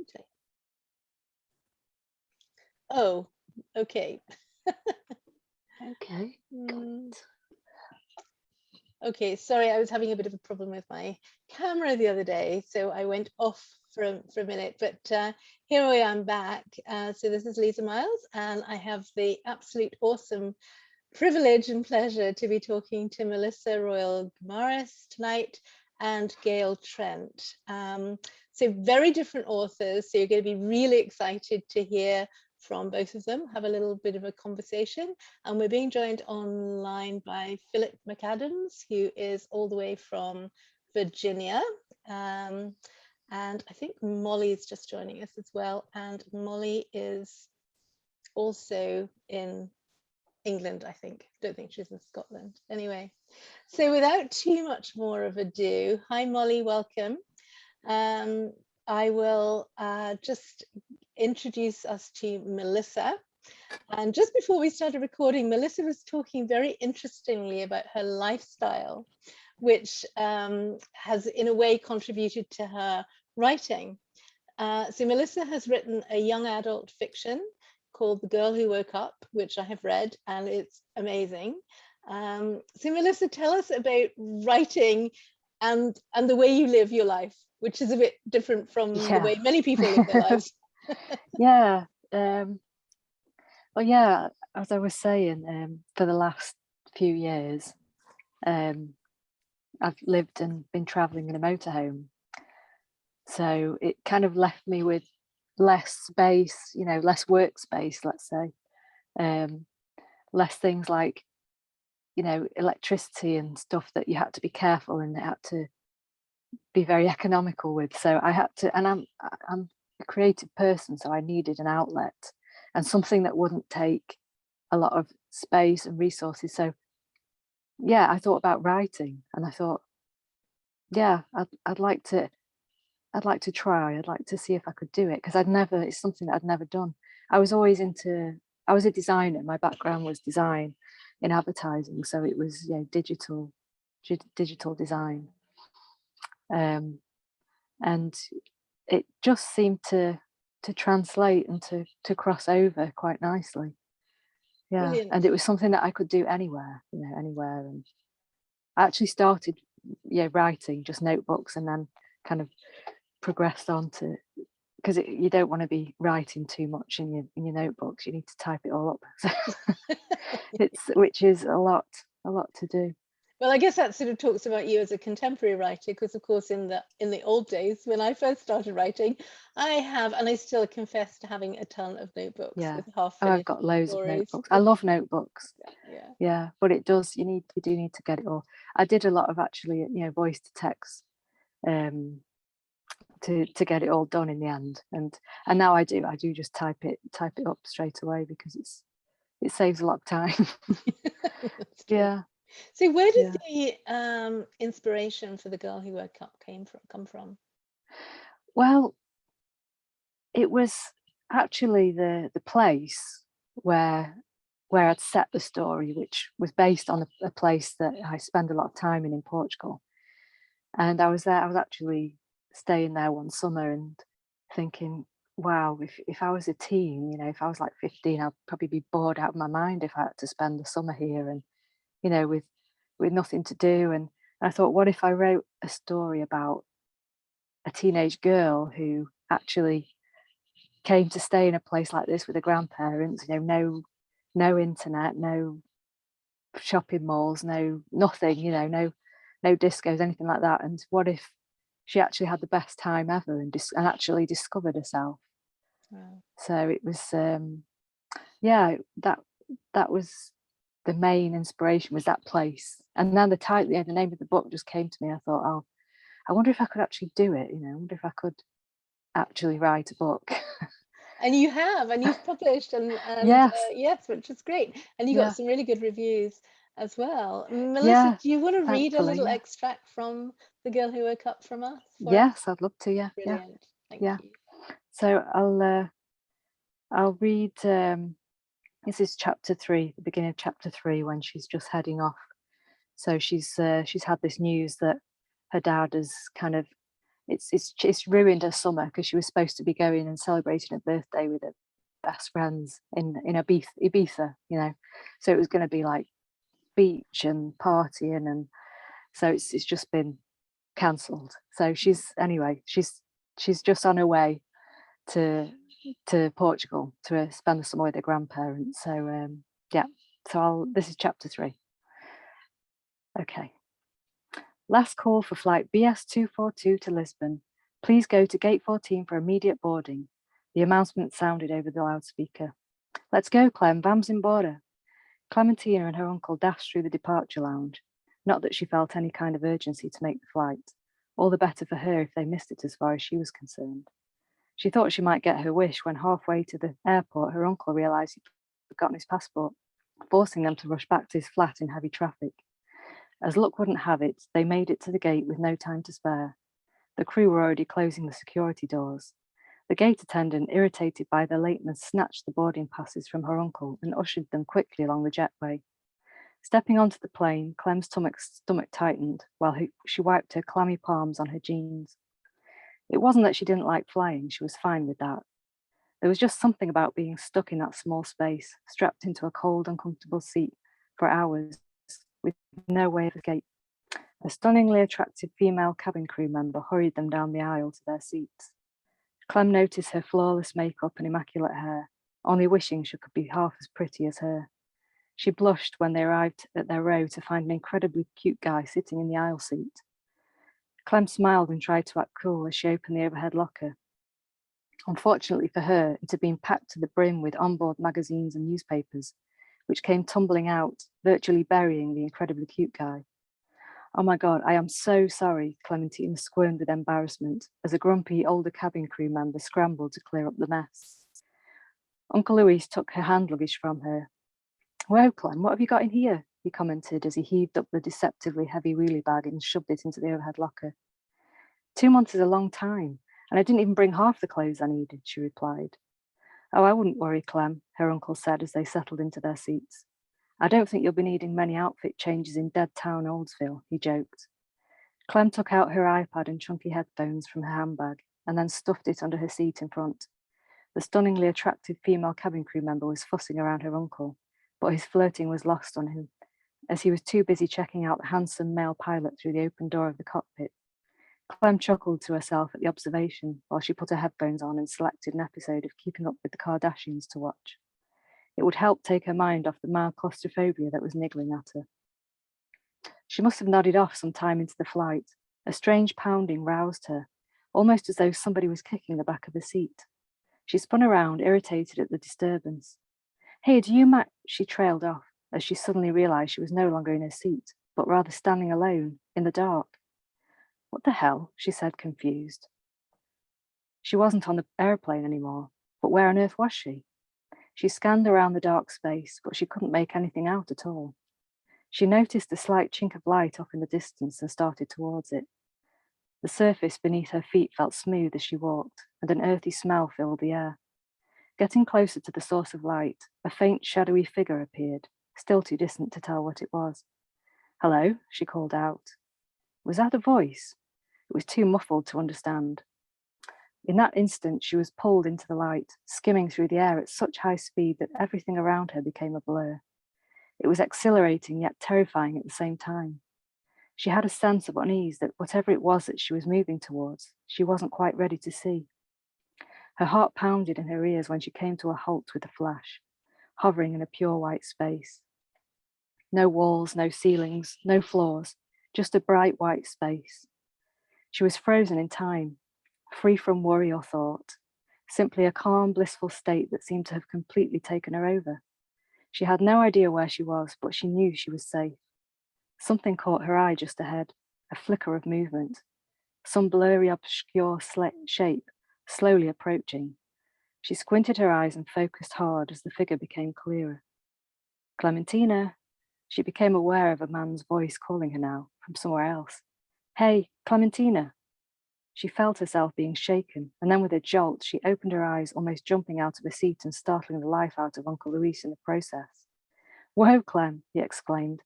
Okay. Oh, okay. Okay. Okay, sorry, I was having a bit of a problem with my camera the other day, so I went off for a minute, but here I am back. So this is Lisa Miles, and I have the absolute awesome privilege and pleasure to be talking to Melissa Royle Guimareas tonight and Gail Trent. So very different authors, so you're going to be really excited to hear from both of them, have a little bit of a conversation. And we're being joined online by Philip McAdams, who is all the way from Virginia. And I think Molly's just joining us as well. And Molly is also in England, I think. I don't think she's in Scotland. Anyway, so without too much more of ado, hi Molly, welcome. I will just introduce us to Melissa. And just before we started recording, Melissa was talking very interestingly about her lifestyle, which has in a way contributed to her writing. So Melissa has written a young adult fiction called The Girl Who Woke Up, which I have read, and it's amazing. So Melissa, tell us about writing and the way you live your life, which is a bit different from the way many people live their lives. Yeah. Well, yeah, as I was saying, for the last few years, I've lived and been traveling in a motorhome. So it kind of left me with less space, you know, less workspace, let's say, less things like, you know, electricity and stuff that you had to be careful and had to be very economical with. So I had to, and I'm a creative person, so I needed an outlet and something that wouldn't take a lot of space and resources. So yeah, I thought about writing, and I thought, yeah, I'd like to try. I'd like to see if I could do it, because it's something that I'd never done. I was a designer. My background was design in advertising, so it was, you know, digital design, and it just seemed to translate and to cross over quite nicely. Yeah. Brilliant. And it was something that I could do anywhere, you know, anywhere. And I actually started, writing just notebooks, and then kind of progressed on to, because you don't want to be writing too much in your notebooks. You need to type it all up. Which is a lot to do. Well, I guess that sort of talks about you as a contemporary writer, because of course in the old days when I first started writing, I still confess to having a ton of notebooks with half-finished I've got loads stories. of notebooks. I love notebooks. Yeah. But you do need to get it all. I did a lot of actually, voice to text, to get it all done in the end, and now I do just type it up straight away, because it saves a lot of time. Yeah. So where did the inspiration for The Girl Who Woke Up come from? Well, it was actually the place where I'd set the story, which was based on a place that I spend a lot of time in Portugal. And I was actually staying there one summer and thinking, wow, if I was a teen, if I was like 15, I'd probably be bored out of my mind if I had to spend the summer here, and with nothing to do. And I thought, what if I wrote a story about a teenage girl who actually came to stay in a place like this with her grandparents, no internet, no shopping malls, nothing, no discos, anything like that. And what if she actually had the best time ever and actually discovered herself? Wow. So it was, that was the main inspiration, was that place. And then the name of the book just came to me. I thought, oh, I wonder if I could actually do it. I wonder if I could actually write a book. And you have, and you've published, and yes, which is great. And you got some really good reviews as well. Melissa, do you want to read a little extract from The Girl Who Woke Up from us? Yes, I'd love to. Yeah. Brilliant. Thank you. So I'll read. This is chapter 3, the beginning of chapter 3, when she's just heading off. So she's had this news that her dad has kind of It's ruined her summer because she was supposed to be going and celebrating her birthday with her best friends in Ibiza, you know. So it was going to be like beach and partying, and so it's just been cancelled. So she's just on her way to Portugal to spend the summer with her grandparents. So yeah, so this is chapter 3. Okay. Last call for flight BS 242 to Lisbon. Please go to gate 14 for immediate boarding. The announcement sounded over the loudspeaker. Let's go, Clem, vamos embora. Clementina and her uncle dashed through the departure lounge. Not that she felt any kind of urgency to make the flight. All the better for her if they missed it as far as she was concerned. She thought she might get her wish when halfway to the airport her uncle realised he'd forgotten his passport, forcing them to rush back to his flat in heavy traffic. As luck wouldn't have it, they made it to the gate with no time to spare. The crew were already closing the security doors. The gate attendant, irritated by their lateness, snatched the boarding passes from her uncle and ushered them quickly along the jetway. Stepping onto the plane, Clem's stomach tightened while she wiped her clammy palms on her jeans. It wasn't that she didn't like flying, she was fine with that. There was just something about being stuck in that small space, strapped into a cold, uncomfortable seat for hours, with no way of escape. A stunningly attractive female cabin crew member hurried them down the aisle to their seats. Clem noticed her flawless makeup and immaculate hair, only wishing she could be half as pretty as her. She blushed when they arrived at their row to find an incredibly cute guy sitting in the aisle seat. Clem smiled and tried to act cool as she opened the overhead locker. Unfortunately for her, it had been packed to the brim with onboard magazines and newspapers, which came tumbling out, virtually burying the incredibly cute guy. Oh my God, I am so sorry, Clementina squirmed with embarrassment as a grumpy older cabin crew member scrambled to clear up the mess. Uncle Luis took her hand luggage from her. Well, Clem, what have you got in here? He commented as he heaved up the deceptively heavy wheelie bag and shoved it into the overhead locker. 2 months is a long time, and I didn't even bring half the clothes I needed, she replied. Oh, I wouldn't worry, Clem, her uncle said as they settled into their seats. I don't think you'll be needing many outfit changes in dead town Oldsville, he joked. Clem took out her iPad and chunky headphones from her handbag and then stuffed it under her seat in front. The stunningly attractive female cabin crew member was fussing around her uncle, but his flirting was lost on him, as he was too busy checking out the handsome male pilot through the open door of the cockpit. Clem chuckled to herself at the observation while she put her headphones on and selected an episode of Keeping Up with the Kardashians to watch. It would help take her mind off the mild claustrophobia that was niggling at her. She must have nodded off some time into the flight. A strange pounding roused her, almost as though somebody was kicking the back of the seat. She spun around, irritated at the disturbance. Hey, do you She trailed off as she suddenly realised she was no longer in her seat, but rather standing alone, in the dark. What the hell? She said, confused. She wasn't on the airplane anymore, but where on earth was she? She scanned around the dark space, but she couldn't make anything out at all. She noticed a slight chink of light off in the distance and started towards it. The surface beneath her feet felt smooth as she walked, and an earthy smell filled the air. Getting closer to the source of light, a faint, shadowy figure appeared, still too distant to tell what it was. Hello, she called out. Was that a voice? It was too muffled to understand. In that instant, she was pulled into the light, skimming through the air at such high speed that everything around her became a blur. It was exhilarating yet terrifying at the same time. She had a sense of unease that whatever it was that she was moving towards, she wasn't quite ready to see. Her heart pounded in her ears when she came to a halt with a flash, hovering in a pure white space. No walls, no ceilings, no floors, just a bright white space. She was frozen in time, free from worry or thought, simply a calm, blissful state that seemed to have completely taken her over. She had no idea where she was, but she knew she was safe. Something caught her eye just ahead, a flicker of movement, some blurry, obscure shape slowly approaching. She squinted her eyes and focused hard as the figure became clearer. Clementina! She became aware of a man's voice calling her now from somewhere else. Hey, Clementina! She felt herself being shaken, and then with a jolt, she opened her eyes, almost jumping out of her seat and startling the life out of Uncle Luis in the process. Whoa, Clem, he exclaimed.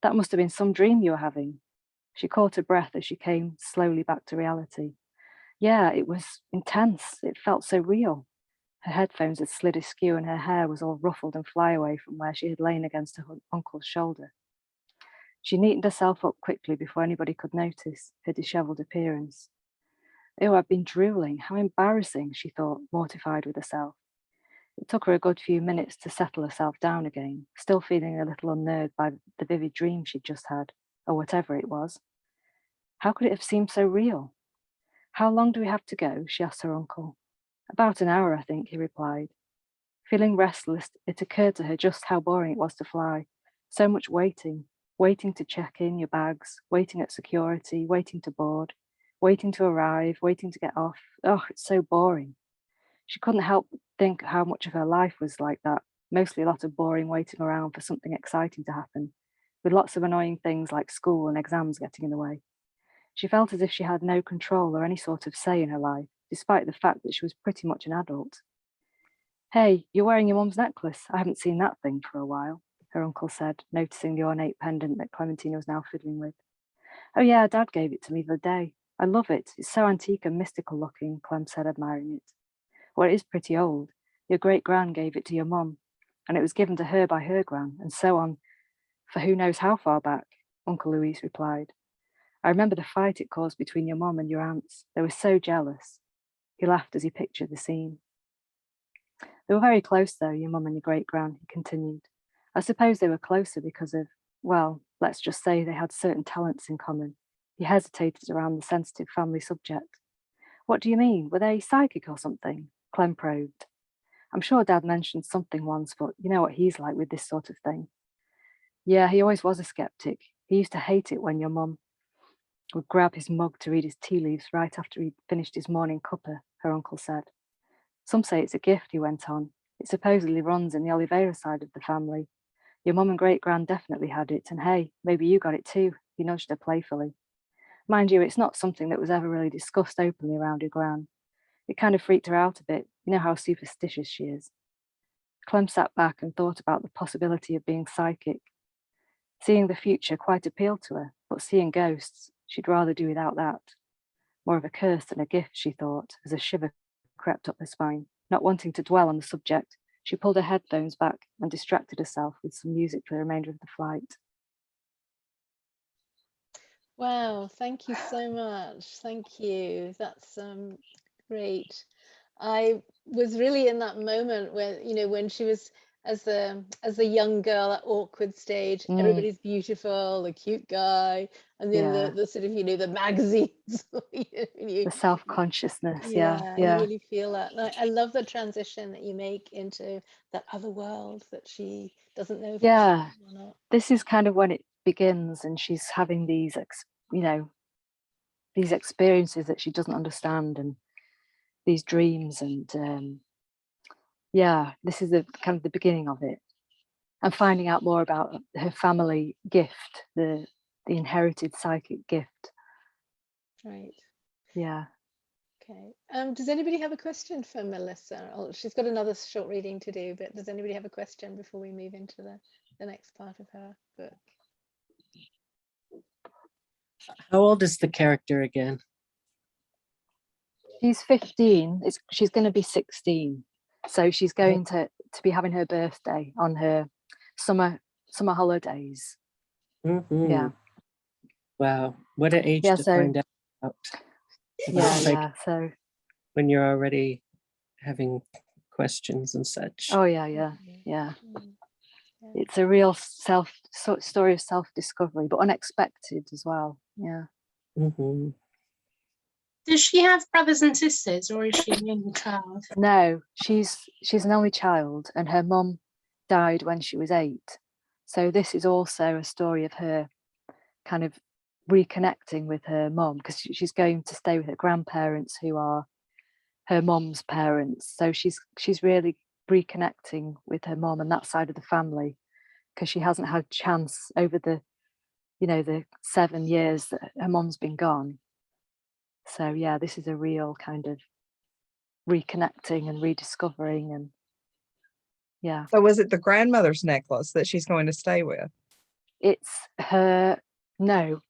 That must have been some dream you were having. She caught her breath as she came slowly back to reality, Yeah, it was intense. It felt so real. Her headphones had slid askew and her hair was all ruffled and flyaway from where she had lain against her uncle's shoulder. She neatened herself up quickly before anybody could notice her dishevelled appearance. Oh, I've been drooling. How embarrassing, she thought, mortified with herself. It took her a good few minutes to settle herself down again, still feeling a little unnerved by the vivid dream she'd just had, or whatever it was. How could it have seemed so real? How long do we have to go? She asked her uncle. About an hour, I think, he replied. Feeling restless, it occurred to her just how boring it was to fly. So much waiting, waiting to check in your bags, waiting at security, waiting to board, waiting to arrive, waiting to get off. Oh, it's so boring. She couldn't help but think how much of her life was like that, mostly a lot of boring waiting around for something exciting to happen, with lots of annoying things like school and exams getting in the way. She felt as if she had no control or any sort of say in her life, despite the fact that she was pretty much an adult. Hey, you're wearing your mum's necklace. I haven't seen that thing for a while, her uncle said, noticing the ornate pendant that Clementina was now fiddling with. Oh yeah, Dad gave it to me the other day. I love it. It's so antique and mystical looking, Clem said, admiring it. Well, it is pretty old. Your great-gran gave it to your mum, and it was given to her by her gran, and so on, for who knows how far back, Uncle Louise replied. I remember the fight it caused between your mum and your aunts. They were so jealous. He laughed as he pictured the scene. They were very close, though, your mum and your great-gran, he continued. I suppose they were closer because of, well, let's just say they had certain talents in common. He hesitated around the sensitive family subject. What do you mean? Were they psychic or something? Clem probed. I'm sure Dad mentioned something once, but you know what he's like with this sort of thing. Yeah, he always was a skeptic. He used to hate it when your mum would grab his mug to read his tea leaves right after he'd finished his morning cuppa, her uncle said. Some say it's a gift, he went on. It supposedly runs in the Oliveira side of the family. Your mum and great-gran definitely had it, and hey, maybe you got it too, he nudged her playfully. Mind you, it's not something that was ever really discussed openly around your gran. It kind of freaked her out a bit. You know how superstitious she is. Clem sat back and thought about the possibility of being psychic. Seeing the future quite appealed to her, but seeing ghosts, she'd rather do without that. More of a curse than a gift, she thought, as a shiver crept up her spine. Not wanting to dwell on the subject, she pulled her headphones back and distracted herself with some music for the remainder of the flight. Wow, thank you so much. Thank you. That's great. I was really in that moment when, when she was as the young girl at awkward stage, everybody's beautiful, the cute guy, and then the sort of, the magazines. The self-consciousness, You really feel that. And I love the transition that you make into that other world that she doesn't know if it's real or not. This is kind of when it begins, and she's having these, these experiences that she doesn't understand, and these dreams, and this is the kind of the beginning of it, and finding out more about her family gift, the inherited psychic gift. Right. Yeah. Okay. Does anybody have a question for Melissa? Oh, she's got another short reading to do, but does anybody have a question before we move into the next part of her book? How old is the character again? She's 15. She's going to be 16. So she's going to be having her birthday on her summer holidays. Mm-hmm. Yeah. Wow. What an age to find out. So when you're already having questions and such. Oh yeah. It's a real story of self-discovery, but unexpected as well. Yeah. Mm-hmm. Does she have brothers and sisters, or is she an only child? No, she's an only child, and her mum died when she was 8. So this is also a story of her kind of reconnecting with her mum, because she's going to stay with her grandparents, who are her mum's parents. So she's really reconnecting with her mum and that side of the family, because she hasn't had chance over the 7 years that her mum's been gone. So yeah, this is a real kind of reconnecting and rediscovering, and yeah. So was it the grandmother's necklace that she's going to stay with? It's her, no,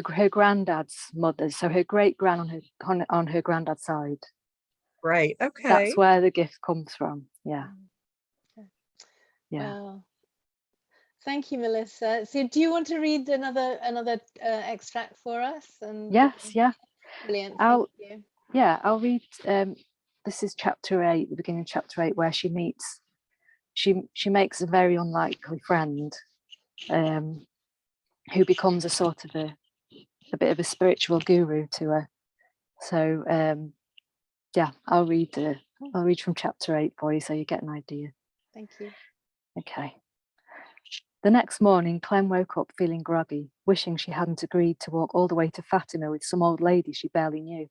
her granddad's mother, so her great gran on her granddad's side. Right. Okay. That's where the gift comes from. Yeah. Okay. Yeah. Wow. Thank you, Melissa. So do you want to read another extract for us? And Yes, yeah. Brilliant. I'll Thank you. read this is chapter 8, the beginning of chapter 8, where she meets she makes a very unlikely friend who becomes a sort of a bit of a spiritual guru to her. So yeah, I'll read from chapter 8 for you so you get an idea. Thank you. Okay. The next morning, Clem woke up feeling groggy, wishing she hadn't agreed to walk all the way to Fatima with some old lady she barely knew.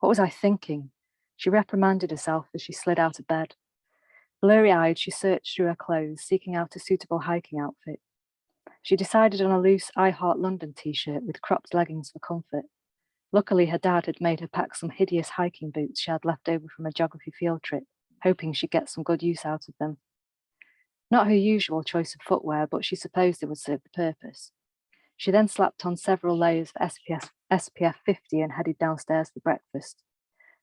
What was I thinking? She reprimanded herself as she slid out of bed. Blurry-eyed, she searched through her clothes, seeking out a suitable hiking outfit. She decided on a loose I Heart London t-shirt with cropped leggings for comfort. Luckily, her dad had made her pack some hideous hiking boots she had left over from a geography field trip, hoping she'd get some good use out of them. Not her usual choice of footwear, but she supposed it would serve the purpose. She then slapped on several layers of SPF 50 and headed downstairs for breakfast.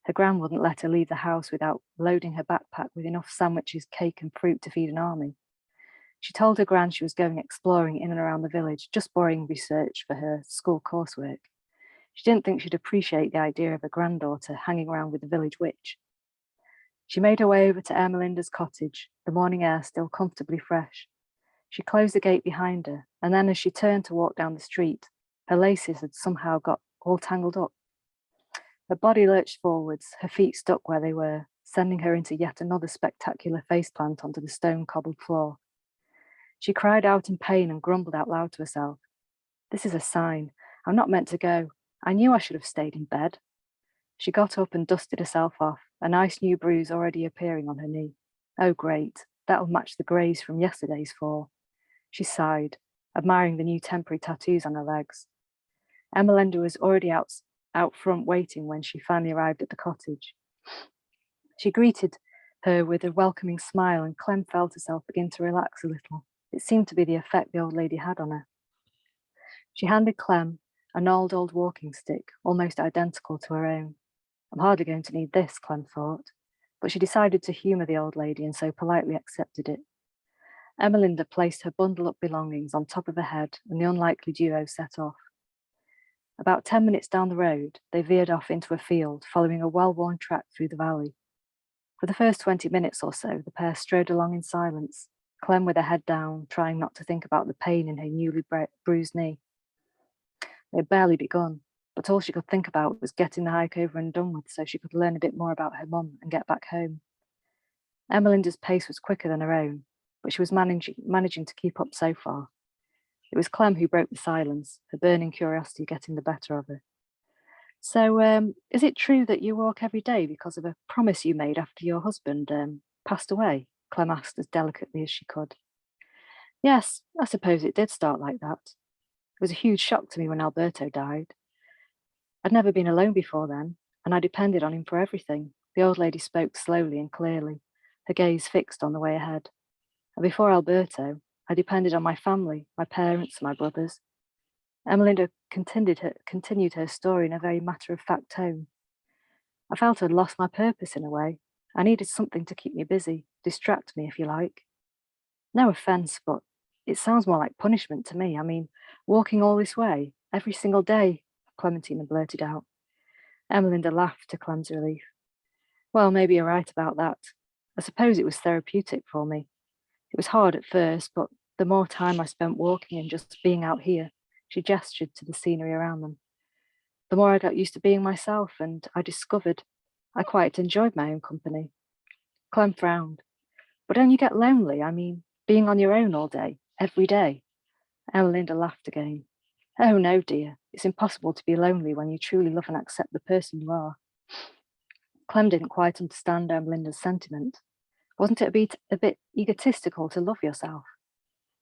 Her gran wouldn't let her leave the house without loading her backpack with enough sandwiches, cake and fruit to feed an army. She told her gran she was going exploring in and around the village, just boring research for her school coursework. She didn't think she'd appreciate the idea of her granddaughter hanging around with the village witch. She made her way over to Ermelinda's cottage, the morning air still comfortably fresh. She closed the gate behind her, and then as she turned to walk down the street, her laces had somehow got all tangled up. Her body lurched forwards, her feet stuck where they were, sending her into yet another spectacular faceplant onto the stone-cobbled floor. She cried out in pain and grumbled out loud to herself. This is a sign. I'm not meant to go. I knew I should have stayed in bed. She got up and dusted herself off, a nice new bruise already appearing on her knee. Oh, great. That'll match the graze from yesterday's fall. She sighed, admiring the new temporary tattoos on her legs. Ermelinda was already out front waiting when she finally arrived at the cottage. She greeted her with a welcoming smile, and Clem felt herself begin to relax a little. It seemed to be the effect the old lady had on her. She handed Clem an old walking stick, almost identical to her own. I'm hardly going to need this, Clem thought, but she decided to humour the old lady and so politely accepted it. Ermelinda placed her bundle-up belongings on top of her head, and the unlikely duo set off. About 10 minutes down the road, they veered off into a field, following a well-worn track through the valley. For the first 20 minutes or so, the pair strode along in silence, Clem with her head down, trying not to think about the pain in her newly bruised knee. They had barely begun, but all she could think about was getting the hike over and done with so she could learn a bit more about her mum and get back home. Ermelinda's pace was quicker than her own, but she was managing to keep up so far. It was Clem who broke the silence, her burning curiosity getting the better of her. So, is it true that you walk every day because of a promise you made after your husband passed away? Clem asked as delicately as she could. Yes, I suppose it did start like that. It was a huge shock to me when Alberto died. I'd never been alone before then, and I depended on him for everything. The old lady spoke slowly and clearly, her gaze fixed on the way ahead. And before Alberto, I depended on my family, my parents, my brothers. Ermelinda continued her story in a very matter-of-fact tone. I felt I'd lost my purpose in a way. I needed something to keep me busy, distract me, if you like. No offence, but it sounds more like punishment to me. I mean, walking all this way, every single day, Clementina blurted out. Ermelinda laughed to Clem's relief. Well, maybe you're right about that. I suppose it was therapeutic for me. It was hard at first, but the more time I spent walking and just being out here, she gestured to the scenery around them, the more I got used to being myself, and I discovered I quite enjoyed my own company. Clem frowned. But don't you get lonely? I mean, being on your own all day, every day? Ermelinda laughed again. Oh no, dear. It's impossible to be lonely when you truly love and accept the person you are. Clem didn't quite understand Ermelinda's sentiment. Wasn't it a bit egotistical to love yourself?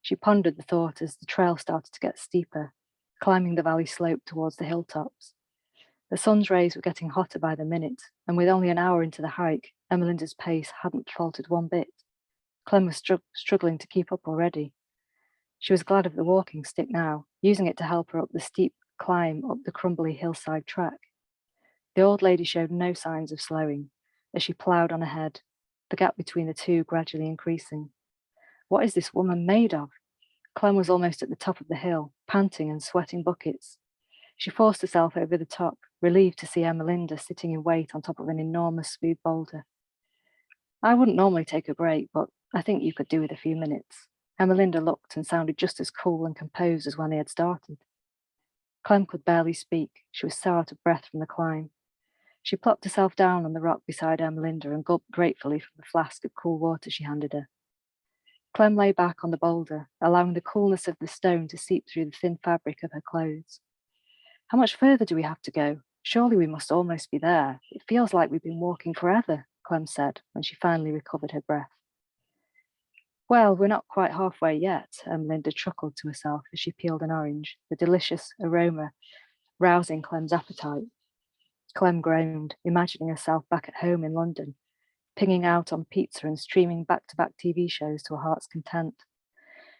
She pondered the thought as the trail started to get steeper, climbing the valley slope towards the hilltops. The sun's rays were getting hotter by the minute, and with only an hour into the hike, Ermelinda's pace hadn't faltered one bit. Clem was struggling to keep up already. She was glad of the walking stick now, using it to help her up the steep climb up the crumbly hillside track. The old lady showed no signs of slowing as she ploughed on ahead, the gap between the two gradually increasing. What is this woman made of? Clem was almost at the top of the hill, panting and sweating buckets. She forced herself over the top, relieved to see Ermelinda sitting in wait on top of an enormous smooth boulder. I wouldn't normally take a break, but I think you could do with a few minutes. Ermelinda looked and sounded just as cool and composed as when they had started. Clem could barely speak. She was so out of breath from the climb. She plopped herself down on the rock beside Ermelinda and gulped gratefully from the flask of cool water she handed her. Clem lay back on the boulder, allowing the coolness of the stone to seep through the thin fabric of her clothes. How much further do we have to go? Surely we must almost be there. It feels like we've been walking forever, Clem said when she finally recovered her breath. Well, we're not quite halfway yet, Ermelinda chuckled to herself as she peeled an orange, the delicious aroma rousing Clem's appetite. Clem groaned, imagining herself back at home in London, pinging out on pizza and streaming back-to-back TV shows to her heart's content.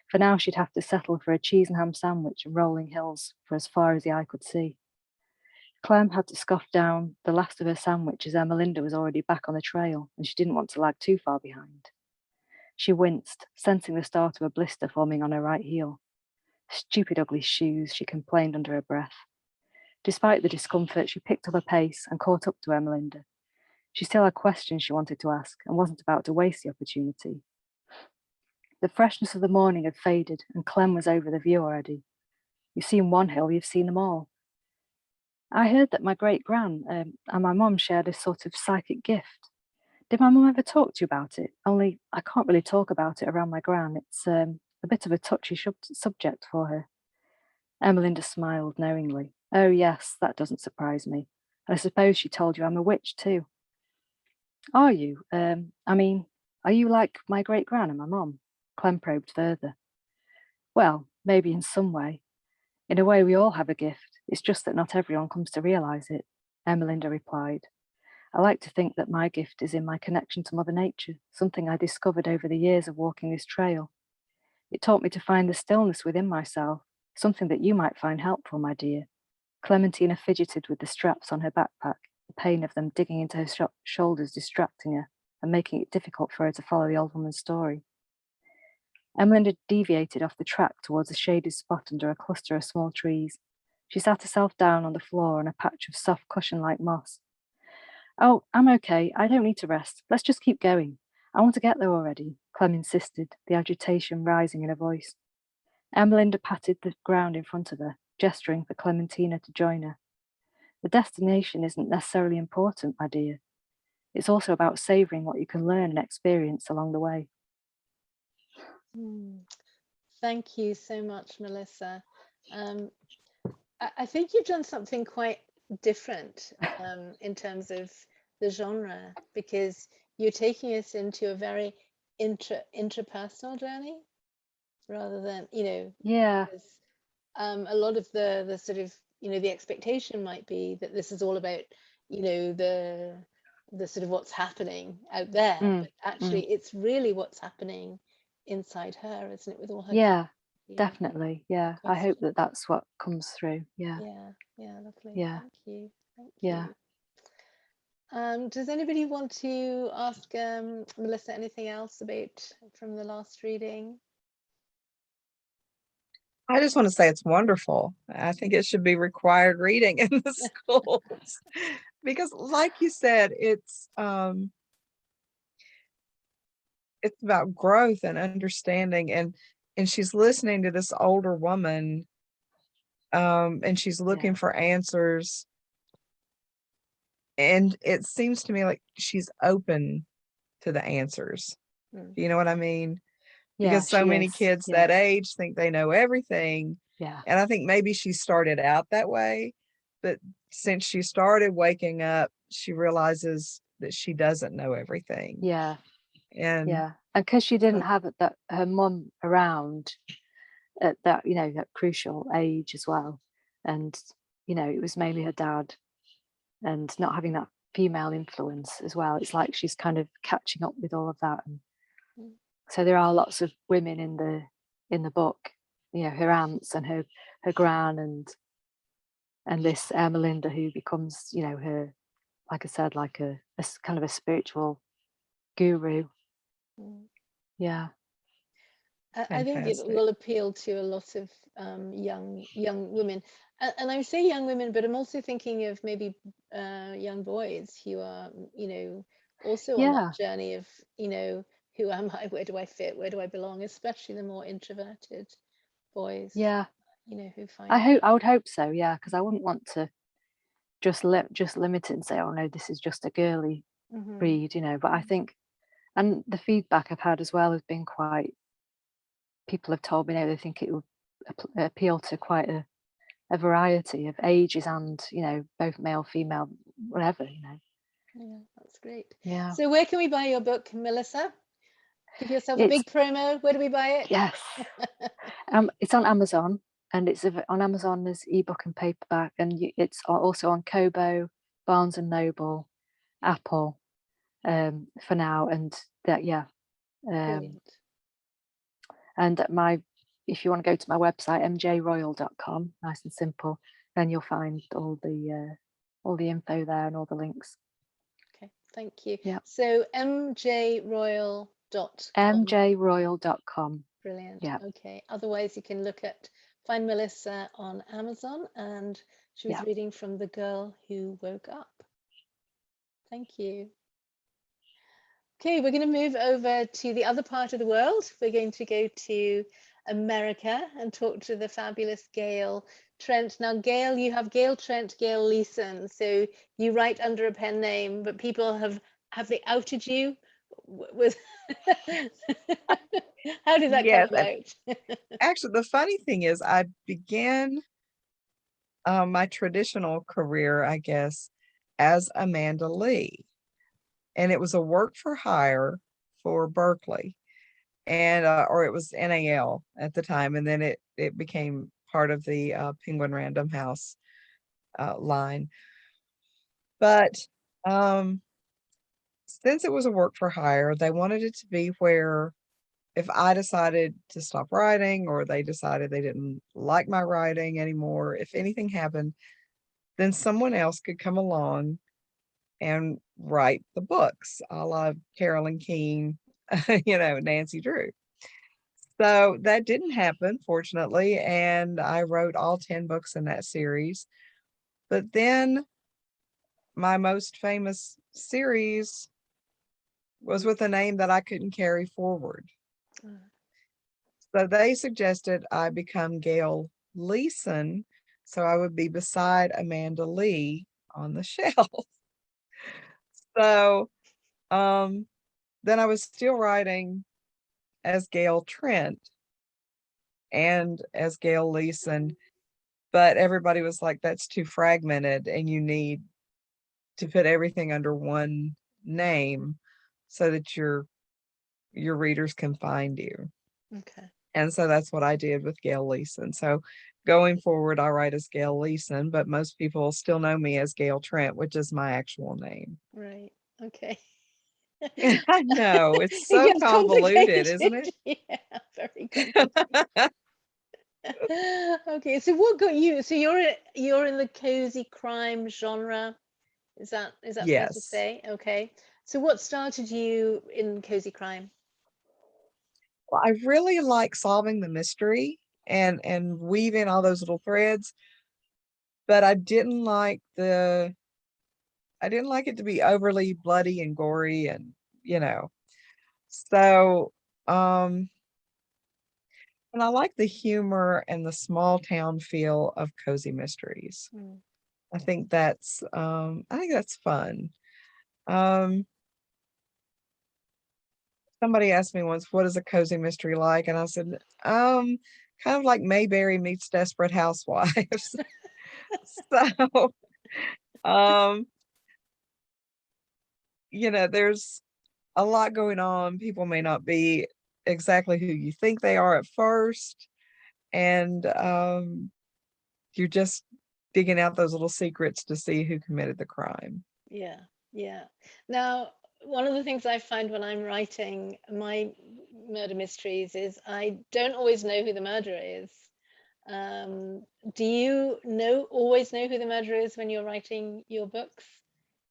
For now, she'd have to settle for a cheese and ham sandwich and rolling hills for as far as the eye could see. Clem had to scoff down the last of her sandwich as Ermelinda was already back on the trail, and she didn't want to lag too far behind. She winced, sensing the start of a blister forming on her right heel. Stupid, ugly shoes, she complained under her breath. Despite the discomfort, she picked up her pace and caught up to Ermelinda. She still had questions she wanted to ask and wasn't about to waste the opportunity. The freshness of the morning had faded and Clem was over the view already. You've seen one hill, you've seen them all. I heard that my great-gran and my mum shared a sort of psychic gift. Did my mum ever talk to you about it? Only I can't really talk about it around my gran. It's a bit of a touchy subject for her. Ermelinda smiled knowingly. Oh yes, that doesn't surprise me. I suppose she told you I'm a witch too. Are you? Are you like my great-gran and my mum? Clem probed further. Well, maybe in some way. In a way, we all have a gift. It's just that not everyone comes to realise it, Ermelinda replied. I like to think that my gift is in my connection to Mother Nature, something I discovered over the years of walking this trail. It taught me to find the stillness within myself, something that you might find helpful, my dear. Clementina fidgeted with the straps on her backpack, the pain of them digging into her shoulders distracting her and making it difficult for her to follow the old woman's story. Ermelinda deviated off the track towards a shaded spot under a cluster of small trees. She sat herself down on the floor on a patch of soft cushion-like moss. Oh, I'm okay. I don't need to rest. Let's just keep going. I want to get there already, Clem insisted, the agitation rising in her voice. Ermelinda patted the ground in front of her, gesturing for Clementina to join her. The destination isn't necessarily important, my dear. It's also about savouring what you can learn and experience along the way. Thank you so much, Melissa. I think you've done something quite different in terms of the genre, because you're taking us into a very intrapersonal journey rather than, Yeah. a lot of the sort of, the expectation might be that this is all about, the sort of what's happening out there, but actually it's really what's happening inside her, isn't it, with all her definitely. Yeah, I hope that that's what comes through. Yeah, lovely. Yeah. Thank you. Yeah. Does anybody want to ask Melissa anything else from the last reading? I just want to say it's wonderful. I think it should be required reading in the schools because, like you said, it's about growth and understanding, and she's listening to this older woman, and she's looking for answers, and it seems to me like she's open to the answers. You know what I mean? Because so many kids that age think they know everything. Yeah. And I think maybe she started out that way, but since she started waking up, she realizes that she doesn't know everything. Yeah. And because she didn't have her mum around at that, that crucial age as well. And, it was mainly her dad, and not having that female influence as well. It's like she's kind of catching up with all of that. And so there are lots of women in the book, her aunts and her gran, and and this Melinda, who becomes, you know, her, like I said, like a kind of a spiritual guru. Mm. Yeah. I think it Fantastic. will appeal to a lot of young women, and I say young women, but I'm also thinking of maybe young boys who are, you know, also on Yeah. that journey of, you know, who am I? Where do I fit? Where do I belong? Especially the more introverted boys, Yeah. you know, who I find. would hope so. Yeah, because I wouldn't want to just limit it and say, oh no, this is just a girly Mhm. read, you know. But I think, and the feedback I've had as well has been quite. People have told me now they think it would appeal to quite a variety of ages and, you know, both male, female, whatever, you know. Yeah, that's great. Yeah. So where can we buy your book, Melissa? Give yourself a It's, big promo. Where do we buy it? yes. It's on Amazon, and it's on Amazon as ebook and paperback, and it's also on Kobo, Barnes and Noble, Apple, for now, and that, yeah. Brilliant. And if you want to go to my website, mjroyle.com, nice and simple, then you'll find all the info there and all the links. Okay, thank you. Yeah. So mjroyle.com. mjroyle.com. Brilliant. Yeah. Okay. Otherwise, you can find Melissa on Amazon, and she was Yeah. reading from The Girl Who Woke Up. Thank you. Okay, we're going to move over to the other part of the world. We're going to go to America and talk to the fabulous Gail Trent. Now, Gail, you have Gail Trent, Gail Leeson. So you write under a pen name, but people have they outed you with how did that come Yes, and about? actually, the funny thing is, I began my traditional career, I guess, as Amanda Lee, and it was a work for hire for Berkeley, and or it was NAL at the time, and then it became part of the Penguin Random House line. But since it was a work for hire, they wanted it to be where if I decided to stop writing or they decided they didn't like my writing anymore, if anything happened, then someone else could come along and write the books, a la Carolyn Keene, Nancy Drew. So that didn't happen, fortunately, and I wrote all 10 books in that series. But then my most famous series was with a name that I couldn't carry forward. So they suggested I become Gail Leeson, so I would be beside Amanda Lee on the shelf. So then I was still writing as Gail Trent and as Gail Leeson, but everybody was like, that's too fragmented and you need to put everything under one name so that your readers can find you. Okay. And so that's what I did with Gail Leeson. So going forward, I write as Gail Leeson, but most people still know me as Gail Trent, which is my actual name. Right. Okay. I know, it's It so gets convoluted, isn't complicated. it? Yeah, very complicated. Okay, so what got you? So you're in the cozy crime genre. Is that fair to Yes. say? Okay. So what started you in cozy crime? Well, I really like solving the mystery and weaving all those little threads, but I didn't like it to be overly bloody and gory and, you know. So, and I like the humor and the small town feel of cozy mysteries. Mm. I think that's fun. Um, Somebody asked me once, what is a cozy mystery like? And I said, kind of like Mayberry meets Desperate Housewives. So, um, there's a lot going on. People may not be exactly who you think they are at first. And you're just digging out those little secrets to see who committed the crime. Yeah, yeah. Now, one of the things I find when I'm writing my murder mysteries is I don't always know who the murderer is. Do you always know who the murderer is when you're writing your books?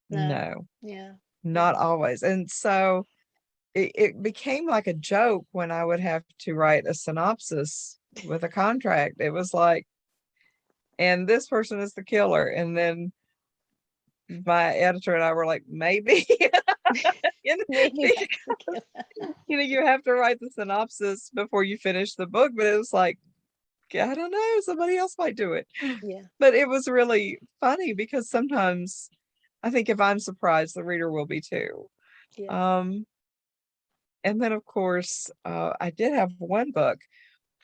No, Yeah. not always. And so it became like a joke when I would have to write a synopsis with a contract. It was like, and this person is the killer. And then my editor and I were like, maybe. You know, Maybe because, that's the killer. you have to write the synopsis before you finish the book, but it was like, I don't know, somebody else might do it. Yeah. But it was really funny because sometimes I think if I'm surprised, the reader will be too. Yeah. And then of course, I did have one book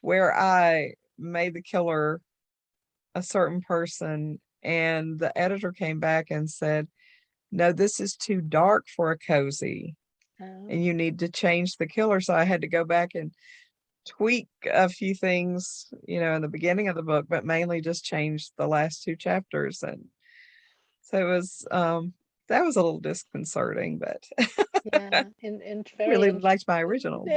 where I made the killer a certain person, and the editor came back and said, no, this is too dark for a cozy, and you need to change the killer. So I had to go back and tweak a few things, in the beginning of the book, but mainly just change the last two chapters. And so it was, that was a little disconcerting, but Yeah. And really very liked my original.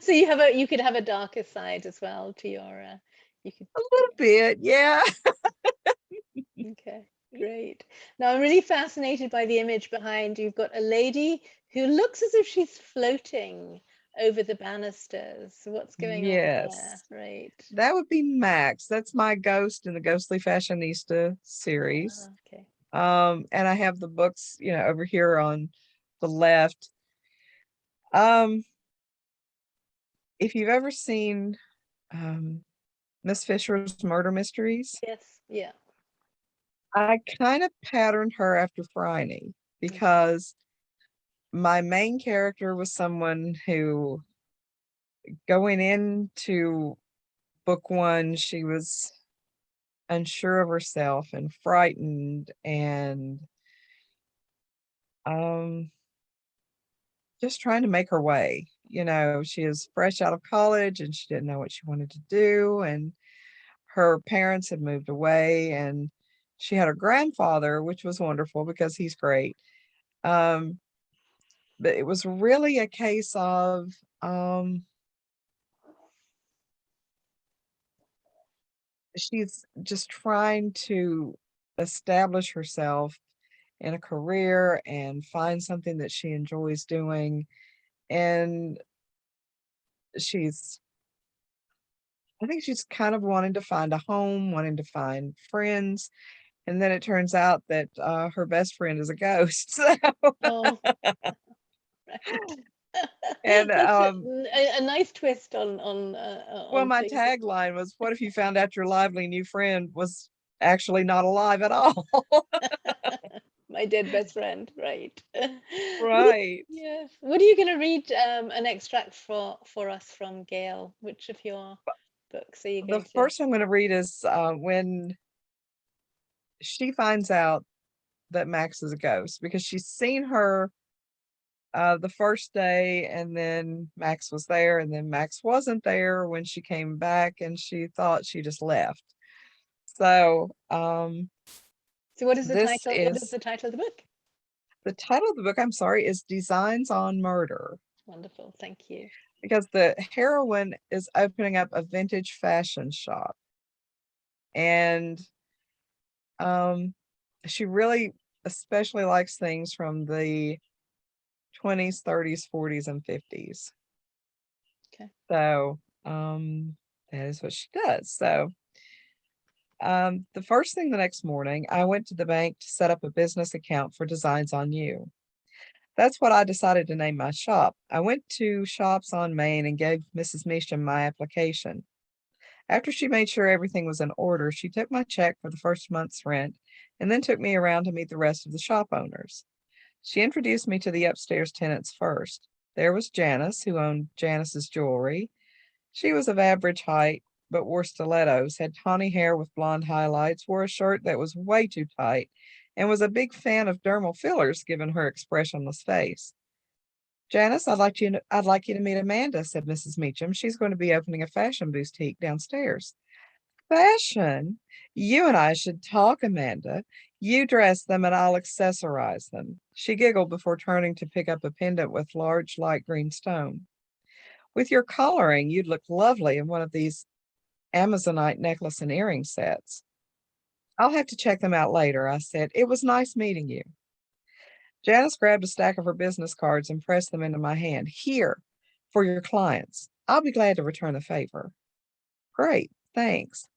So you could have a darker side as well to your you could. A little bit, yeah. Okay, great. Now I'm really fascinated by the image behind. You've got a lady who looks as if she's floating over the banisters. What's going on there? Yes. Right. That would be Max. That's my ghost in the Ghostly Fashionista series. Okay. And I have the books, over here on the left. If you've ever seen Miss Fisher's Murder Mysteries, Yes. Yeah. I kind of patterned her after Phryne because my main character was someone who, going into book one, she was unsure of herself and frightened and just trying to make her way. She is fresh out of college and she didn't know what she wanted to do, and her parents had moved away, and she had her grandfather, which was wonderful because he's great. But it was really a case of she's just trying to establish herself in a career and find something that she enjoys doing. And she's, I think she's kind of wanting to find a home, wanting to find friends. And then it turns out that her best friend is a ghost. So, Oh, right. and That's a nice twist well, on my things. tagline was, what if you found out your lively new friend was actually not alive at all? My dead best friend, right? Right. Yes. What are you going to read an extract for us from Gail? Which of your books are you The going to? first I'm going to read is when she finds out that Max is a ghost, because she's seen her the first day, and then Max was there, and then Max wasn't there when she came back, and she thought she just left. So So what is the this title? What is is the title of the book? the title of the book, I'm sorry, is Designs on Murder, Wonderful, thank you. because the heroine is opening up a vintage fashion shop, and she really especially likes things from the 20s, 30s, 40s, and 50s. Okay. So that is what she does. So the first thing the next morning, I went to the bank to set up a business account for Designs on You. That's what I decided to name my shop. I went to Shops on Main and gave Mrs. Measham my application. After she made sure everything was in order, she took my check for the first month's rent and then took me around to meet the rest of the shop owners. She introduced me to the upstairs tenants first. There was Janice, who owned Janice's Jewelry. She was of average height, but wore stilettos, had tawny hair with blonde highlights, wore a shirt that was way too tight, and was a big fan of dermal fillers given her expressionless face. Janice, I'd like you to meet Amanda, said Mrs. Meacham. She's going to be opening a fashion boutique downstairs. Fashion? You and I should talk, Amanda. You dress them and I'll accessorize them. She giggled before turning to pick up a pendant with large light green stone. With your coloring, you'd look lovely in one of these Amazonite necklace and earring sets. I'll have to check them out later, I said. It was nice meeting you. Janice grabbed a stack of her business cards and pressed them into my hand. Here, for your clients. I'll be glad to return the favor. Great, thanks.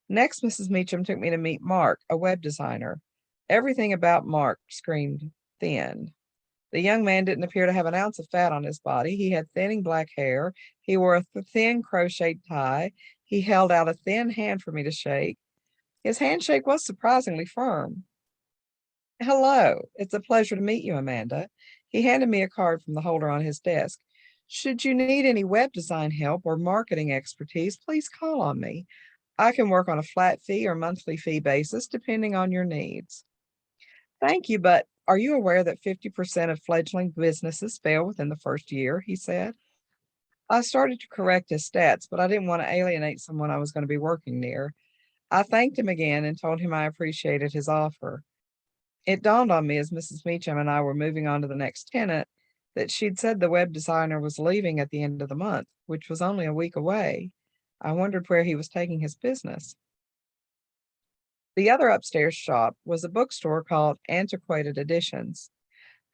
Next, Mrs. Meacham took me to meet Mark, a web designer. Everything about Mark screamed thin. The young man didn't appear to have an ounce of fat on his body. He had thinning black hair. He wore a thin crocheted tie. He held out a thin hand for me to shake. His handshake was surprisingly firm. Hello, it's a pleasure to meet you, Amanda. He handed me a card from the holder on his desk. Should you need any web design help or marketing expertise, please call on me. I can work on a flat fee or monthly fee basis, depending on your needs. Thank you, but are you aware that 50% of fledgling businesses fail within the first year? He said. I started to correct his stats, but I didn't want to alienate someone I was going to be working near. I thanked him again and told him I appreciated his offer. It dawned on me as Mrs. Meacham and I were moving on to the next tenant that she'd said the web designer was leaving at the end of the month, which was only a week away. I wondered where he was taking his business. The other upstairs shop was a bookstore called Antiquated Editions.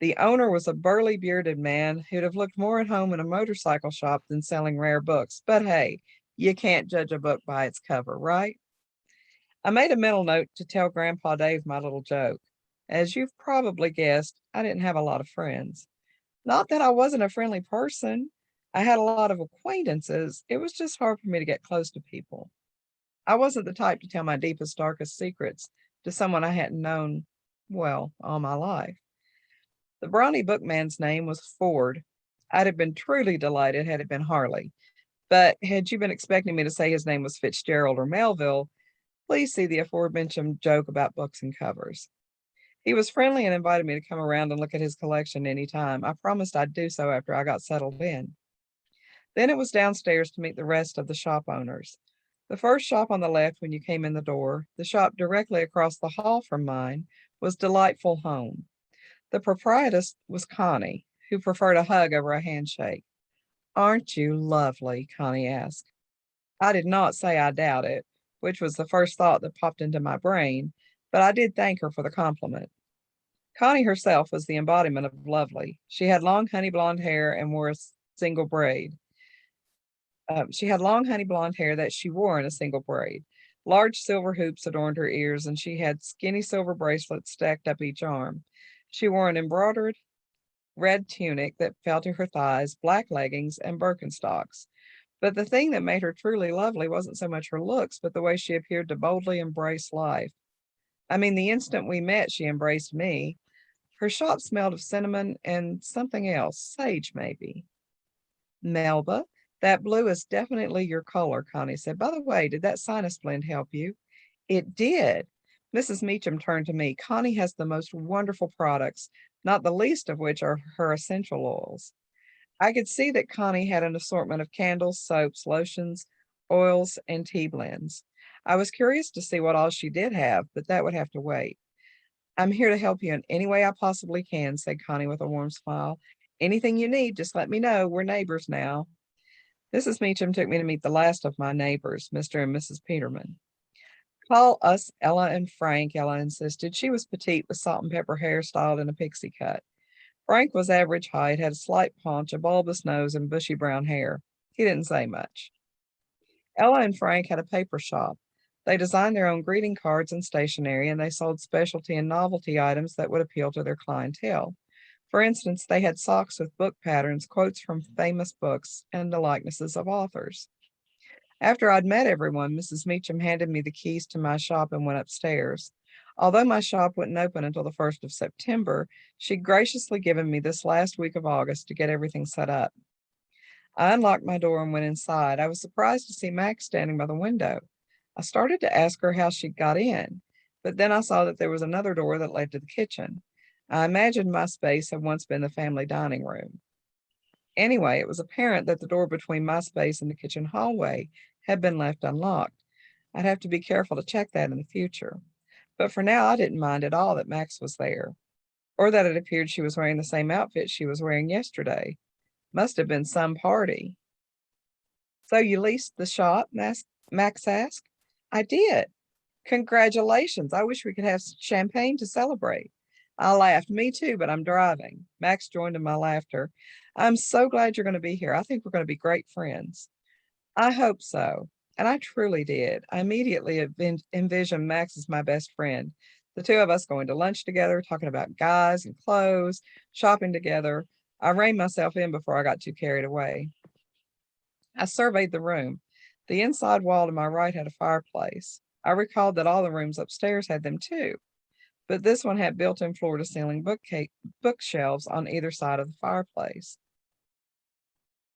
The owner was a burly, bearded man who'd have looked more at home in a motorcycle shop than selling rare books. But hey, you can't judge a book by its cover, right? I made a mental note to tell Grandpa Dave my little joke. As you've probably guessed, I didn't have a lot of friends. Not that I wasn't a friendly person. I had a lot of acquaintances. It was just hard for me to get close to people. I wasn't the type to tell my deepest, darkest secrets to someone I hadn't known, well, all my life. The brawny bookman's name was Ford. I'd have been truly delighted had it been Harley. But had you been expecting me to say his name was Fitzgerald or Melville, please see the aforementioned joke about books and covers. He was friendly and invited me to come around and look at his collection anytime. I promised I'd do so after I got settled in. Then it was downstairs to meet the rest of the shop owners. The first shop on the left when you came in the door, the shop directly across the hall from mine, was Delightful Home. The proprietress was Connie, who preferred a hug over a handshake. Aren't you lovely? Connie asked. I did not say I doubt it, which was the first thought that popped into my brain, but I did thank her for the compliment. Connie herself was the embodiment of lovely. She had long honey blonde hair and wore a single braid. She had long honey blonde hair that she wore in a single braid. Large silver hoops adorned her ears, and she had skinny silver bracelets stacked up each arm. She wore an embroidered red tunic that fell to her thighs, black leggings, and Birkenstocks. But the thing that made her truly lovely wasn't so much her looks, but the way she appeared to boldly embrace life. I mean, the instant we met, she embraced me. Her shop smelled of cinnamon and something else, sage maybe. Melba, that blue is definitely your color, Connie said. By the way, did that sinus blend help you? It did. Mrs. Meacham turned to me. Connie has the most wonderful products, not the least of which are her essential oils. I could see that Connie had an assortment of candles, soaps, lotions, oils, and tea blends. I was curious to see what all she did have, but that would have to wait. I'm here to help you in any way I possibly can, said Connie with a warm smile. Anything you need, just let me know. We're neighbors now. Mrs. Meacham took me to meet the last of my neighbors, Mr. and Mrs. Peterman. Call us Ella and Frank, Ella insisted. She was petite with salt and pepper hair styled in a pixie cut. Frank was average height, had a slight paunch, a bulbous nose, and bushy brown hair. He didn't say much. Ella and Frank had a paper shop. They designed their own greeting cards and stationery, and they sold specialty and novelty items that would appeal to their clientele. For instance, they had socks with book patterns, quotes from famous books, and the likenesses of authors. After I'd met everyone, Mrs. Meacham handed me the keys to my shop and went upstairs. Although my shop wouldn't open until the 1st of September, she'd graciously given me this last week of August to get everything set up. I unlocked my door and went inside. I was surprised to see Max standing by the window. I started to ask her how she'd got in, but then I saw that there was another door that led to the kitchen. I imagined my space had once been the family dining room. Anyway, it was apparent that the door between my space and the kitchen hallway had been left unlocked. I'd have to be careful to check that in the future. But for now, I didn't mind at all that Max was there, or that it appeared she was wearing the same outfit she was wearing yesterday. Must have been some party. So you leased the shop? Max asked. I did. Congratulations. I wish we could have champagne to celebrate. I laughed. Me too, but I'm driving. Max joined in my laughter. I'm so glad you're going to be here. I think we're going to be great friends. I hope so. And I truly did. I immediately envisioned Max as my best friend. The two of us going to lunch together, talking about guys and clothes, shopping together. I reined myself in before I got too carried away. I surveyed the room. The inside wall to my right had a fireplace. I recalled that all the rooms upstairs had them too, but this one had built-in floor-to-ceiling bookshelves on either side of the fireplace.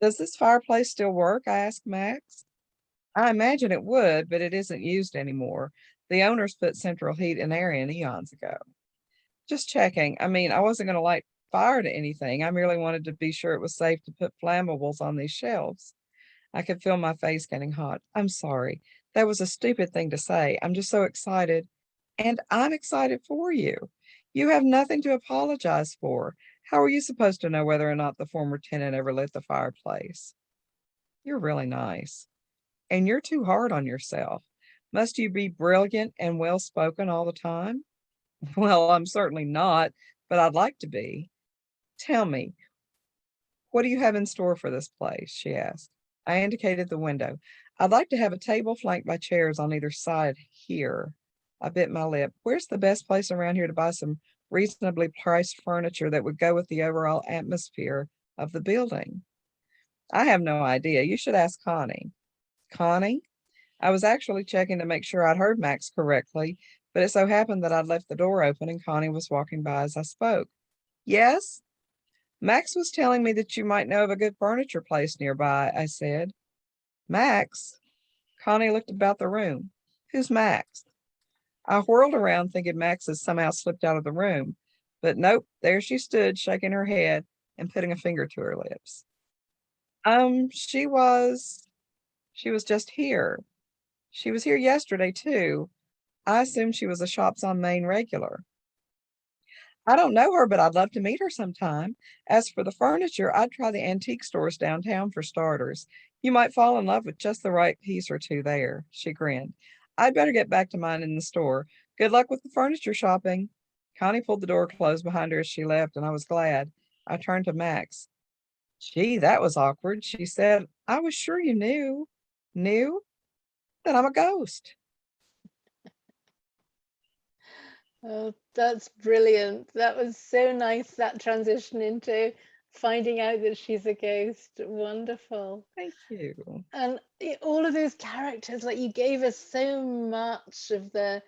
Does this fireplace still work? I asked Max. I imagine it would, but it isn't used anymore. The owners put central heat and air in eons ago. Just checking. I mean, I wasn't going to light fire to anything. I merely wanted to be sure it was safe to put flammables on these shelves. I could feel my face getting hot. I'm sorry. That was a stupid thing to say. I'm just so excited. And I'm excited for you. You have nothing to apologize for. How are you supposed to know whether or not the former tenant ever lit the fireplace? You're really nice. And you're too hard on yourself. Must you be brilliant and well-spoken all the time? Well, I'm certainly not, but I'd like to be. Tell me, what do you have in store for this place? She asked. I indicated the window. I'd like to have a table flanked by chairs on either side here. I bit my lip. Where's the best place around here to buy some reasonably priced furniture that would go with the overall atmosphere of the building? I have no idea. You should ask Connie. Connie? I was actually checking to make sure I'd heard Max correctly, but it so happened that I'd left the door open and Connie was walking by as I spoke. Yes? Max was telling me that you might know of a good furniture place nearby, I said. Max? Connie looked about the room. Who's Max? I whirled around thinking Max had somehow slipped out of the room, but nope, there she stood, shaking her head and putting a finger to her lips. She was just here. She was here yesterday too. I assumed she was a Shops on Main regular. I don't know her, but I'd love to meet her sometime. As for the furniture, I'd try the antique stores downtown for starters. You might fall in love with just the right piece or two there. She grinned. I'd better get back to mine in the store. Good luck with the furniture shopping. Connie pulled the door closed behind her as she left, and I was glad. I turned to Max. Gee, that was awkward, she said. I was sure you knew. Knew? That I'm a ghost. Oh, that's brilliant. That was so nice, that transition into finding out that she's a ghost. Wonderful. Thank you. And all of those characters, like you gave us so much of the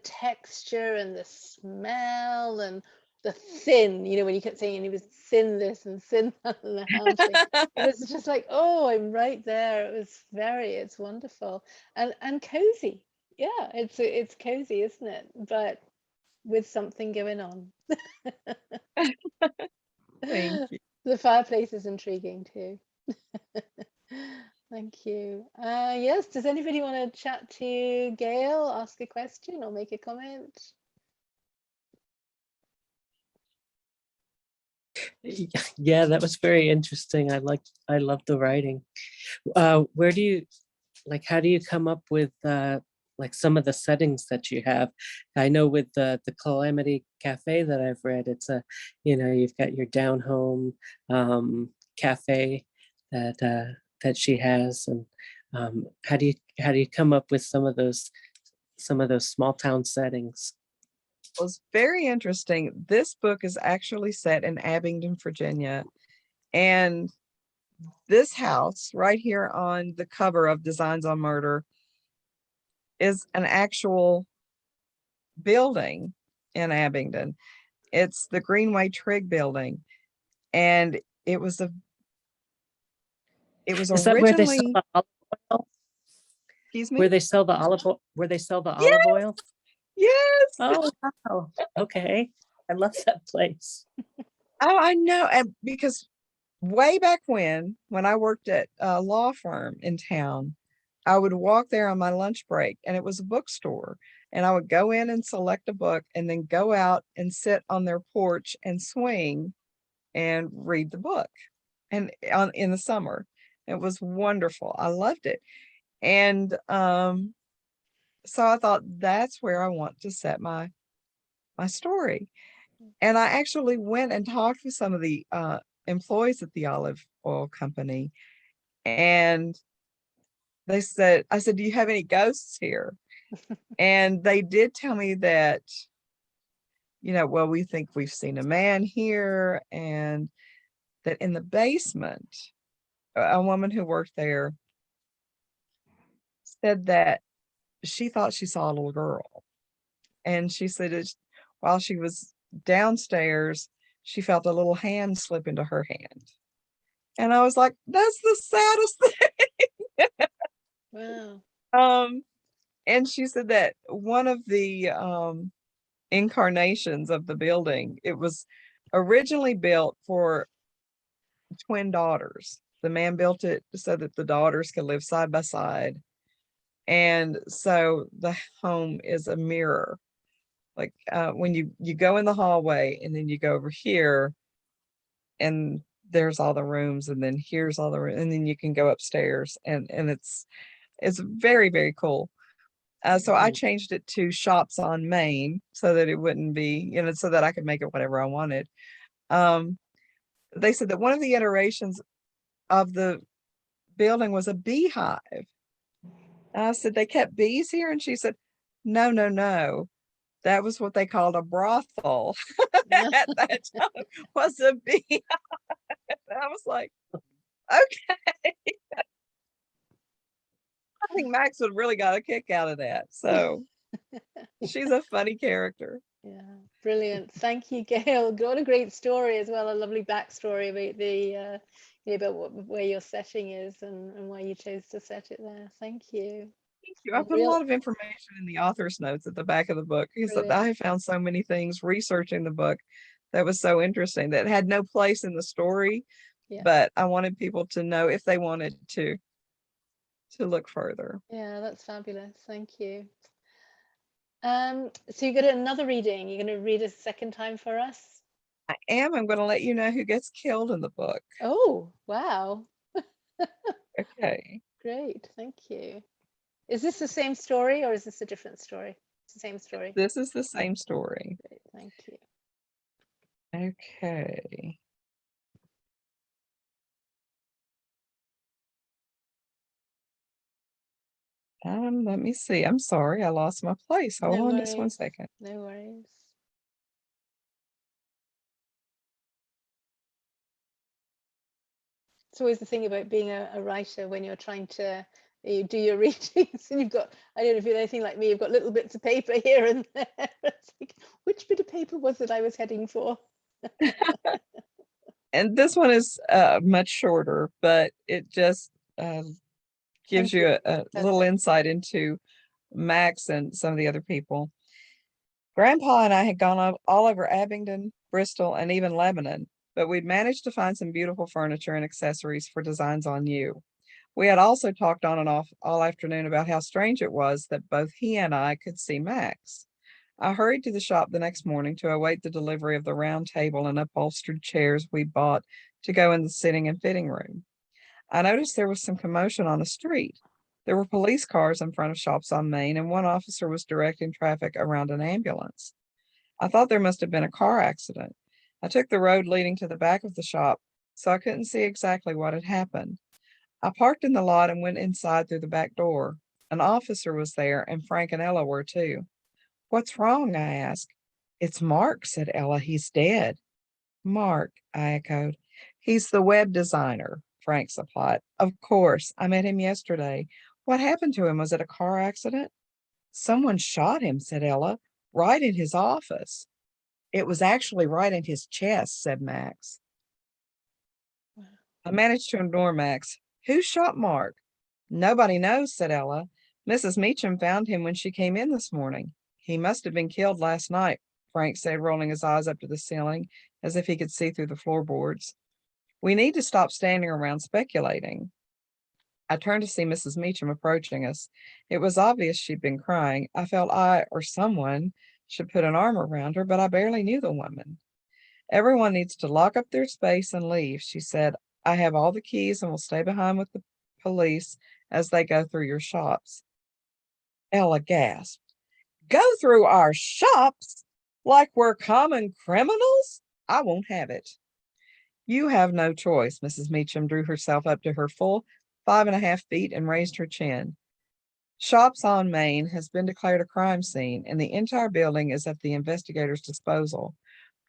texture and the smell and the thin, you know, when you kept saying he was thin this and thin that and the house thing. It was just like, oh, I'm right there. It's wonderful. And cozy. Yeah, it's cozy, isn't it? But with something going on. Thank you. The fireplace is intriguing too. Thank you. Yes, does anybody want to chat to Gail, ask a question or make a comment? Yeah, that was very interesting. I love the writing. Where do you, like, how do you come up with like some of the settings that you have? I know with the Calamity Cafe that I've read, it's a, you know, you've got your down home cafe that she has, and how do you come up with some of those small town settings? Was very interesting. This book is actually set in Abingdon, Virginia. And this house right here on the cover of Designs on Murder is an actual building in Abingdon. It's the Greenway Trigg building. And it was Is that where they sell originally, the olive oil? excuse me? Where they sell the Yes, olive oil? yes. Oh, wow. Okay. I love that place. Oh, I know. And because way back when I worked at a law firm in town, I would walk there on my lunch break and it was a bookstore. And I would go in and select a book and then go out and sit on their porch and swing and read the book. And in the summer, it was wonderful. I loved it. And so I thought that's where I want to set my story. And I actually went and talked with some of the employees at the olive oil company, and I said, do you have any ghosts here? And they did tell me that, well, we think we've seen a man here, and that in the basement, a woman who worked there said that she thought she saw a little girl. And she said while she was downstairs, she felt a little hand slip into her hand. And I was like, that's the saddest thing. Wow. And she said that one of the incarnations of the building, it was originally built for twin daughters. The man built it so that the daughters could live side by side. And so the home is a mirror. Like when you go in the hallway and then you go over here and there's all the rooms, and then here's all the rooms, and then you can go upstairs, and it's very, very cool. So I changed it to Shops on Main so that it wouldn't be, so that I could make it whatever I wanted. They said that one of the iterations of the building was a beehive. And I said, they kept bees here? And she said, no, no, no. That was what they called a brothel at that time, was a beehive. And I was like, okay. I think Max would really got a kick out of that. So she's a funny character. Yeah, brilliant. Thank you, Gail. What a great story as well. A lovely backstory about the about where your setting is and why you chose to set it there. Thank you. Thank you. I put a lot of information in the author's notes at the back of the book, because I found so many things researching the book that was so interesting that had no place in the story, but I wanted people to know if they wanted to look further. Yeah, that's fabulous. Thank you. So you got another reading. You're going to read a second time for us? I am. I'm going to let you know who gets killed in the book. Oh, wow. Okay. Great. Thank you. Is this the same story or is this a different story? It's the same story. This is the same story. Great. Thank you. Okay. Let me see. I'm sorry, I lost my place. Hold on just 1 second. No worries. It's always the thing about being a writer when you're trying to do your readings and you've got, I don't know if you're anything like me, you've got little bits of paper here and there. It's like, which bit of paper was it I was heading for? And this one is much shorter, but it just gives you a little insight into Max and some of the other people. Grandpa and I had gone all over Abingdon, Bristol, and even Lebanon, but we'd managed to find some beautiful furniture and accessories for designs on you. We had also talked on and off all afternoon about how strange it was that both he and I could see Max. I hurried to the shop the next morning to await the delivery of the round table and upholstered chairs we bought to go in the sitting and fitting room. I noticed there was some commotion on the street. There were police cars in front of Shops on Main, and one officer was directing traffic around an ambulance. I thought there must have been a car accident. I took the road leading to the back of the shop, so I couldn't see exactly what had happened. I parked in the lot and went inside through the back door. An officer was there, and Frank and Ella were too. "What's wrong?" I asked. "It's Mark," said Ella. "He's dead." "Mark," I echoed. "He's the web designer," Frank supplied. "Of course. I met him yesterday. What happened to him? Was it a car accident?" "Someone shot him," said Ella, "right in his office." "It was actually right in his chest," said Max. I managed to ignore Max. "Who shot Mark?" "Nobody knows," said Ella. "Mrs. Meacham found him when she came in this morning." "He must have been killed last night," Frank said, rolling his eyes up to the ceiling as if he could see through the floorboards. "We need to stop standing around speculating." I turned to see Mrs. Meacham approaching us. It was obvious she'd been crying. I felt I, or someone, should put an arm around her, but I barely knew the woman. "Everyone needs to lock up their space and leave," she said. "I have all the keys and will stay behind with the police as they go through your shops. Ella gasped. Go through our shops? Like we're common criminals? I won't have it. You have no choice. Mrs. Meacham drew herself up to her full 5.5 feet and raised her chin. Shops on Main has been declared a crime scene, and the entire building is at the investigator's disposal.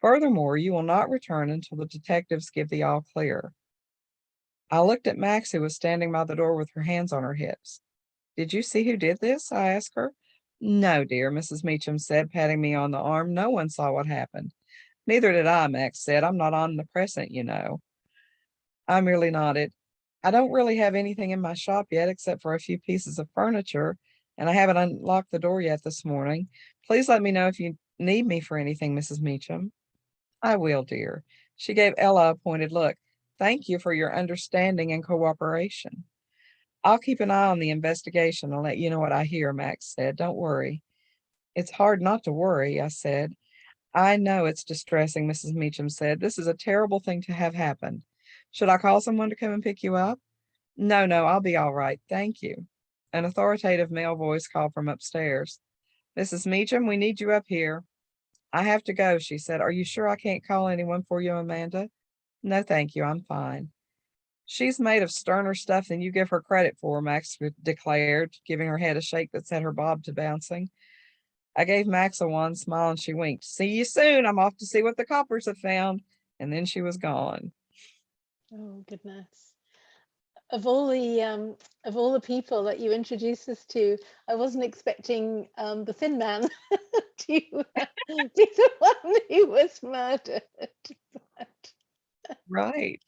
Furthermore, you will not return until the detectives give the all clear. I looked at Max, who was standing by the door with her hands on her hips. Did you see who did this? I asked her. No, dear, Mrs. Meacham said, patting me on the arm. No one saw what happened. Neither did I, Max said. I'm not omnipresent, you know. I merely nodded. I don't really have anything in my shop yet except for a few pieces of furniture, and I haven't unlocked the door yet this morning. Please let me know if you need me for anything, Mrs. Meacham. I will, dear. She gave Ella a pointed look. Thank you for your understanding and cooperation. I'll keep an eye on the investigation and let you know what I hear, Max said. Don't worry. It's hard not to worry, I said. I know it's distressing, Mrs. Meacham said. This is a terrible thing to have happen. Should I call someone to come and pick you up? No, I'll be all right. Thank you. An authoritative male voice called from upstairs. Mrs. Meacham, we need you up here. I have to go, she said. Are you sure I can't call anyone for you, Amanda? No, thank you. I'm fine. She's made of sterner stuff than you give her credit for, Max declared, giving her head a shake that set her bob to bouncing. I gave Max a wan smile and she winked. See you soon. I'm off to see what the coppers have found. And then she was gone. Oh goodness. Of all the people that you introduced us to, I wasn't expecting the thin man to be the one who was murdered. But, Right.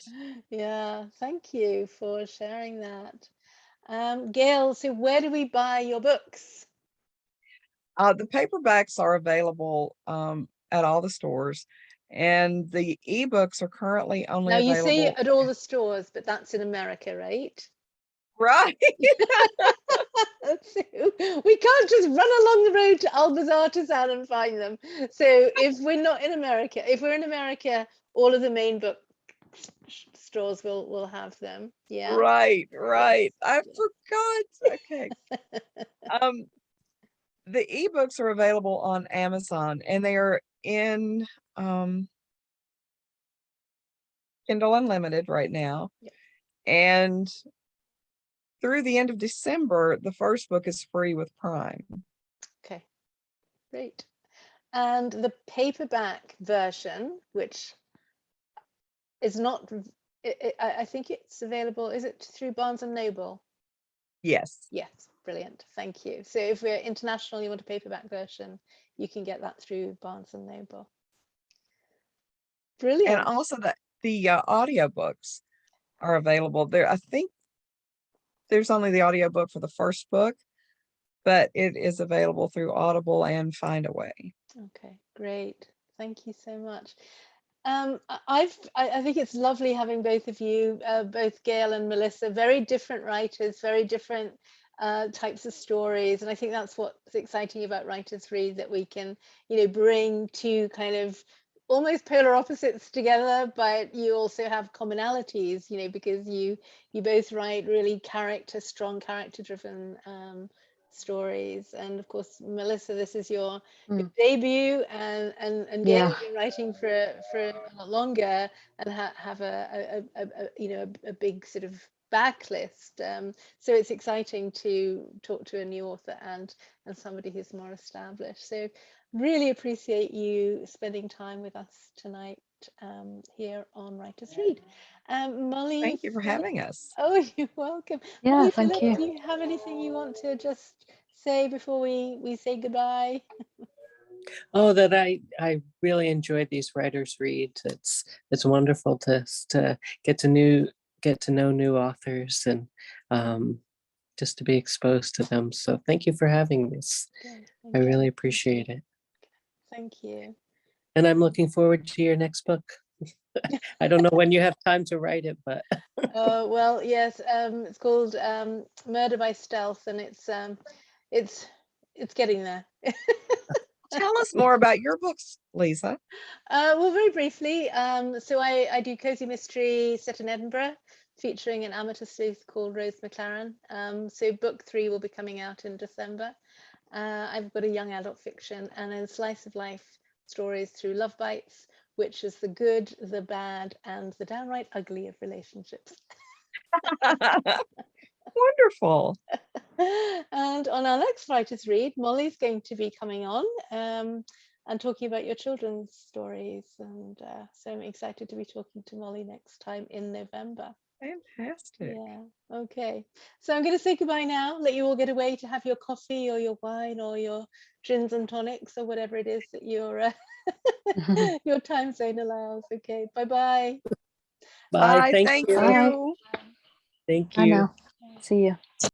yeah, thank you for sharing that. Gail, so where do we buy your books? The paperbacks are available at all the stores, and the ebooks are currently only Now you say available. at all the stores, but that's in America, right? Right. So we can't just run along the road to Alba's Artisan and find them. So if we're not in America, if we're in America, all of the main book stores will have them. Yeah. Right. Yes. I forgot. Okay. The ebooks are available on Amazon, and they are in Kindle Unlimited right now. Yeah. And through the end of December, the first book is free with Prime. Okay, great. And the paperback version, which is not, I think it's available, is it through Barnes and Noble? Yes. Yes, brilliant. Thank you. So if we're international, you want a paperback version, you can get that through Barnes and Noble. Brilliant. And also the audiobooks are available there. I think there's only the audiobook for the first book, but it is available through Audible and Findaway. Okay, great. Thank you so much. I think it's lovely having both of you, both Gail and Melissa, very different writers, very different types of stories, and I think that's what's exciting about Writers Read, that we can, bring two kind of almost polar opposites together, but you also have commonalities, because you both write really strong character-driven stories. And of course, Melissa, this is your debut, and Gail, Yeah. you've been writing for a lot longer and have a big sort of backlist. So it's exciting to talk to a new author and somebody who's more established. So really appreciate you spending time with us tonight here on Writers Read. Molly, Thank you for having us. oh, you're welcome. Yeah, Molly, thank Philip, do you. you have anything you want to just say before we say goodbye? Oh, that I really enjoyed these writers' reads. It's wonderful to get to know new authors and just to be exposed to them. So thank you for having this. I really appreciate it. Thank you. And I'm looking forward to your next book. I don't know when you have time to write it, but Well, yes, it's called Murder by Stealth, and it's getting there. Tell us more about your books, Lisa. Well, very briefly, so I do cozy mystery set in Edinburgh, featuring an amateur sleuth called Rose McLaren. So book 3 will be coming out in December. I've got a young adult fiction and then slice of life stories through Love Bites, which is the good, the bad, and the downright ugly of relationships. Wonderful. And on our next Writers Read, Molly's going to be coming on and talking about your children's stories. And so I'm excited to be talking to Molly next time in November. Fantastic. Yeah, okay. So I'm going to say goodbye now, let you all get away to have your coffee or your wine or your gins and tonics or whatever it is that your time zone allows. Okay, bye-bye. Bye. Bye. Thank Thank you. Bye. you. Thank I you. know. See you.